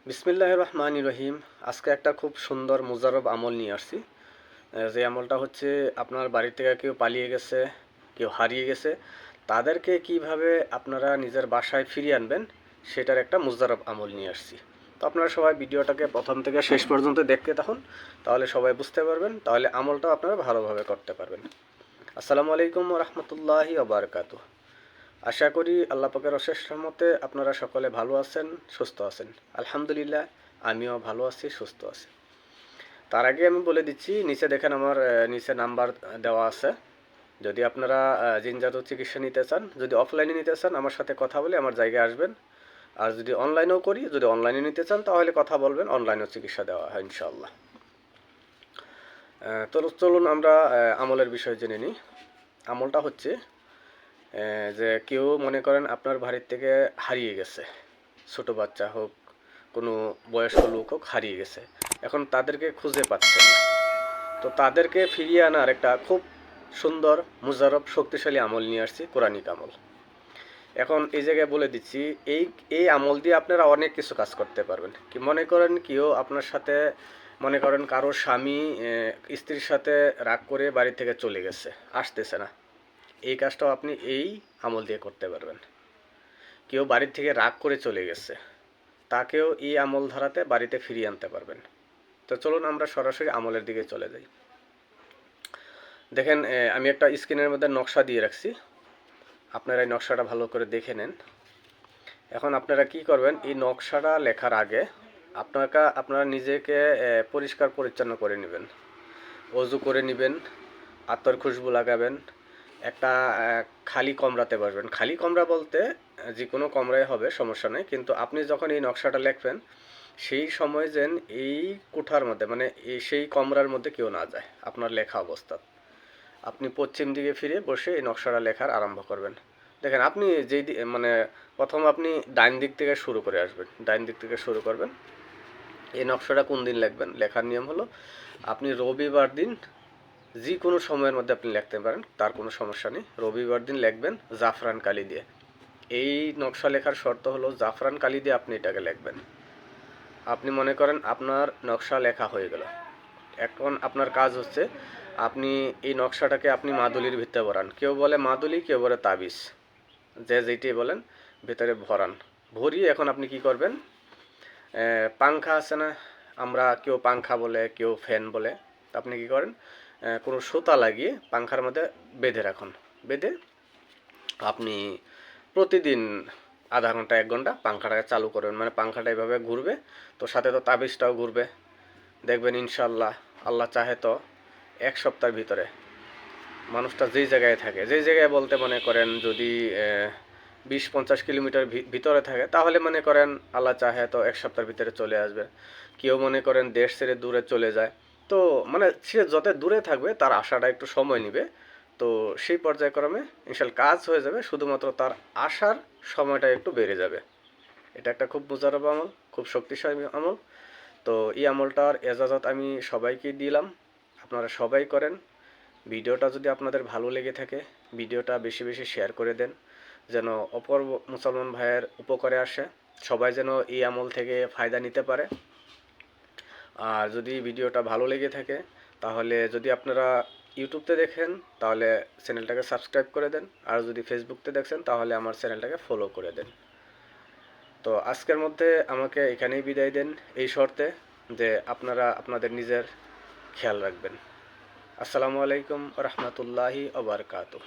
বিসমিল্লাহির রহমানির রহিম। আজকে একটা খুব সুন্দর মুজাররব আমল নিয়ে আসছি। যে আমলটা হচ্ছে আপনার বাড়ি থেকে কেউ পালিয়ে গেছে, কেউ হারিয়ে গেছে, তাদেরকে কিভাবে আপনারা নিজের বাসায় ফিরিয়ে আনবেন সেটার একটা মুজাররব আমল নিয়ে আসছি। তো আপনারা সবাই ভিডিওটাকে প্রথম থেকে শেষ পর্যন্ত দেখতে থাকুন, তাহলে সবাই বুঝতে পারবেন, তাহলে আমলটা আপনারা ভালোভাবে করতে পারবেন। আসসালামু আলাইকুম রহমতুল্লাহি ওবরকাতুহ। আশা করি আল্লাহ পাকের অশেষ রহমতে আপনারা সকলে ভালো আছেন, সুস্থ আছেন। আলহামদুলিল্লাহ, আমিও ভালো আছি, সুস্থ আছি। তার আগে আমি বলে দিচ্ছি, নিচে দেখেন আমার নিচে নাম্বার দেওয়া আছে। যদি আপনারা জিনজাত চিকিৎসা নিতে চান, যদি অফলাইনে নিতে চান, আমার সাথে কথা বলে আমার জায়গায় আসবেন। আর যদি অনলাইনেও করি, যদি অনলাইনে নিতে চান তাহলে কথা বলবেন, অনলাইনেও চিকিৎসা দেওয়া হয় ইনশাআল্লাহ। তো চলুন আমরা আমলের বিষয় জেনে নিই। আমলটা হচ্ছে যে কেউ মনে করেন আপনার বাড়ির থেকে হারিয়ে গেছে, ছোট বাচ্চা হোক, কোনো বয়স্ক লোক হোক, হারিয়ে গেছে, এখন তাদেরকে খুঁজে পাচ্ছেন না। তো তাদেরকে ফিরিয়ে আনার একটা খুব সুন্দর মুজাররব শক্তিশালী আমল নিয়ে আসছি, কোরআনিক আমল। এখন এই জায়গায় বলে দিচ্ছি, এই এই আমল দিয়ে আপনারা অনেক কিছু কাজ করতে পারবেন। কি মনে করেন কেউ আপনার সাথে, মনে করেন কারো স্বামী স্ত্রীর সাথে রাগ করে বাড়ি থেকে চলে গেছে, আসতেছে না, এই কাজটাও আপনি এই আমল দিয়ে করতে পারবেন। কেউ বাড়ির থেকে রাগ করে চলে গেছে, তাকেও এই আমল ধারাতে বাড়িতে ফিরিয়ে আনতে পারবেন। তো চলুন আমরা সরাসরি আমলের দিকে চলে যাই। দেখেন, আমি একটা স্ক্রিনের মধ্যে নকশা দিয়ে রাখছি, আপনারা এই নকশাটা ভালো করে দেখে নেন। এখন আপনারা কি করবেন, এই নকশাটা লেখার আগে আপনারা নিজেকে পরিষ্কার পরিচ্ছন্ন করে নেবেন, অজু করে নেবেন, আতর খুশবু লাগাবেন, একটা খালি কমরাতে বসবেন। খালি কমরা বলতে যে কোনো কমরায় হবে, সমস্যা নেই, কিন্তু আপনি যখন এই নকশাটা লিখবেন সেই সময় যেন এই কোঠার মধ্যে, মানে সেই কমরার মধ্যে কেউ না যায় আপনার লেখা অবস্থা। আপনি পশ্চিম দিকে ফিরে বসে এই নকশাটা লেখার আরম্ভ করবেন। দেখেন, আপনি যেই মানে প্রথম আপনি ডাইন দিক থেকে শুরু করে আসবেন, ডাইন দিক থেকে শুরু করবেন। এই নকশাটা কোন দিন লিখবেন, লেখার নিয়ম হলো আপনি রবিবার দিন যে কোনো সময়ের মধ্যে আপনি লিখতে পারেন, তার কোনো সমস্যা নেই। রবিবার দিন লিখবেন জাফরান কালি দিয়ে। এই নকশা লেখার শর্ত হলো জাফরান কালি দিয়ে আপনি এটাকে লিখবেন। আপনি মনে করেন আপনার নকশা লেখা হয়ে গেল, এখন আপনার কাজ হচ্ছে আপনি এই নকশাটাকে আপনি মাদুলির ভিতরে ভরান। কেউ বলে মাদুলি, কেউ বলে তাবিজ, যে যেটি বলেন ভিতরে ভরান। ভরিয়ে এখন আপনি কি করবেন, পাংখা আছে না, আমরা কেউ পাংখা বলে, কেউ ফ্যান বলে, আপনি কি করেন, কোনো সুতা লাগিয়ে পাংখার মধ্যে বেঁধে রাখুন। বেঁধে আপনি প্রতিদিন আধা ঘন্টা 1 ঘন্টা পাংখাটাকে চালু করবেন, মানে পাংখাটা এভাবে ঘুরবে, তো সাথে তো তাবিজটাও ঘুরবে। দেখবেন ইনশাল্লাহ, আল্লাহ চাহে তো 1 সপ্তাহের ভিতরে মানুষটা যেই জায়গায় থাকে, যেই জায়গায় বলতে মনে করেন যদি 20-50 কিলোমিটার ভিতরে থাকে, তাহলে মনে করেন আল্লাহ চাহে তো 1 সপ্তাহের ভিতরে চলে আসবে। কেউ মনে করেন দেশ ছেড়ে দূরে চলে যায়, তো মানে সে যত দূরে থাকবে তার আসাটা একটু সময় নেবে, তো সেই পর্যায়ক্রমে ইনশাল্লাহ কাজ হয়ে যাবে, শুধুমাত্র তার আসার সময়টা একটু বেড়ে যাবে। এটা একটা খুব মুজাররব আমল, খুব শক্তিশালী আমল। তো এই আমলটার এজাজত আমি সবাইকে দিলাম, আপনারা সবাই করেন। ভিডিওটা যদি আপনাদের ভালো লেগে থাকে, ভিডিওটা বেশি বেশি শেয়ার করে দেন, যেন অপর মুসলমান ভাইয়ের উপকারে আসে, সবাই যেন এই আমল থেকে ফায়দা নিতে পারে। আর যদি ভিডিওটা ভালো লেগে থাকে, তাহলে যদি আপনারা ইউটিউবতে দেখেন তাহলে চ্যানেলটাকে সাবস্ক্রাইব করে দেন, আর যদি ফেসবুকতে দেখছেন তাহলে আমার চ্যানেলটাকে ফলো করে দেন। তো আজকের মধ্যে আমাকে এখানেই বিদায় দেন, এই শর্তে যে আপনারা আপনাদের নিজের খেয়াল রাখবেন। আসসালামু আলাইকুম রহমতুল্লাহি ওবরকাতুহ।